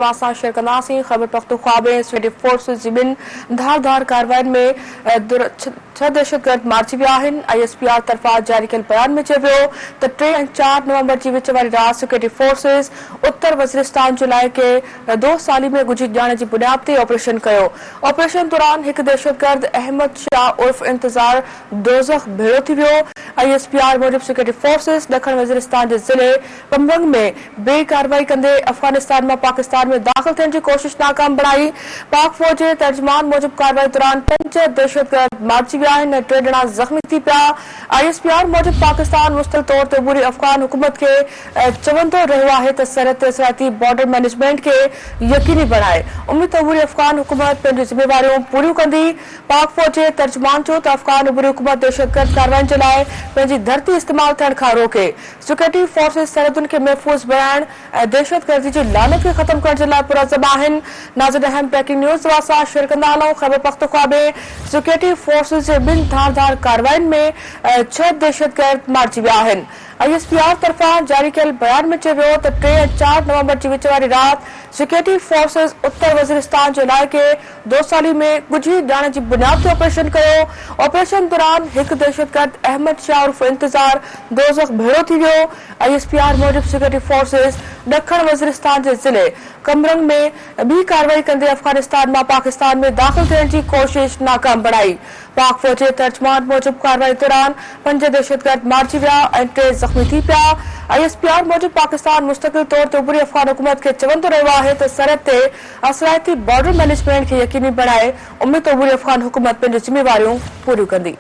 Share कंदासीं। ख़ैबर पख्तूनख्वा में security forces जी ॿिनि धारदार कार्रवाइनि में 6 दहशतगर्द मारिजी विया आहिनि। ISPR तरफ़ां जारी कयल बयान में चयो वियो त 3 ऐं 4 नवंबर जी विच वारी राति सिक्योरिटी फोर्सिस उत्तर वज़ीरिस्तान जे इलाइक़े दोसाली में ॻुझी ॼाण जी बुनियाद ते ऑपरेशन कयो। ऑपरेशन दौरान हिकु दहशतगर्द अहमद शाह उर्फ इंतज़ार दोज़ख भेड़ो थी वियो। ISPR मूजिब सिक्योरिटी फोर्सिस ॾखण वज़ीरिस्तान जे ज़िले कमरंग में बे कार्रवाई कंदे अफ़गानिस्तान मां पाकिस्तान में दाख़िल थियण जी कोशिश नाकाम बणाई। पाक फौज जे तर्जुमान मूजिब कार्रवाई दौरान 5 दहशतगर्द मारिजी विया आहिनि ऐं 3 ॼणा ज़ख़्मी थी पिया। ISPR मूजिब पाकिस्तान मुस्तक़िल तौर ते उभरी अफ़गान हुकूमत खे चवंदो रहियो आहे त सरहद ते सियाती बॉर्डर मैनेजमेंट खे यकीनी बणाए। उम्मीद त उभरी अफ़गान हुकूमत पंहिंजी ज़िम्मेवारियूं पूरियूं कंदी। पाक फौज जे तर्जुमान चयो त अफ़गान उभरी हुकूमत दहशतगर्द कार्रवाइनि जे लाइ पंहिंजी धरती इस्तेमाल थियण खां रोके। सिक्योरिटी फोर्सिस सरहदुनि खे महफ़ूज़ बणाइण ऐं दहशतगर्दी जी लानत खे ख़त्म करण जे लाइ पुरज़म आहिनि। नाज़रीन, अहम ब्रेकिंग न्यूज़ सां शेयर कंदा हलूं। ख़ैबर पख्तूनख्वा में सिक्योरिटी फोर्सिस जे ॿिनि धारदार कार्रवाइनि में 6 दहशतगर्द मारिजी विया आहिनि। ISPR तरफ़ां जारी कयल बयान में चयो वियो त 3 ऐं 4 नवंबर जी विच वारी राति सिक्योरिटी फोर्सिस उत्तर वज़ीरिस्तान जे इलाइक़े दोसाली में ॻुझी ॼाण जी बुनियाद ते ऑपरेशन कयो। ऑपरेशन दौरान हिकु दहशतगर्द अहमद शाह उर्फ इंतज़ार दोज़ख भेड़ो थी वियो। ISPR मूजिब सिक्योरिटी फोर्सिस ॾखण वज़ीरिस्तान जे ज़िले कमरंग में ॿी कार्रवाई कंदे अफ़गानिस्तान मां पाकिस्तान में दाख़िल थियण जी कोशिश नाकाम बणाई। पाक फौज जे तर्जुमान मूजिब कार्रवाई दौरान 5 दहशतगर्द मारिजी विया ऐं 3 ज़ख़्मी थी पिया। ISPR मूजिब पाकिस्तान मुस्तक़िल तौर ते उभरी अफ़गान हुकूमत खे चवंदो रहियो आहे त सरहद ते असराइती बॉर्डर मैनेजमेंट खे यकीनी बणाए। उम्मीद त उभरी अफ़गान हुकूमत पंहिंजी ज़िम्मेवारियूं पूरियूं कंदी।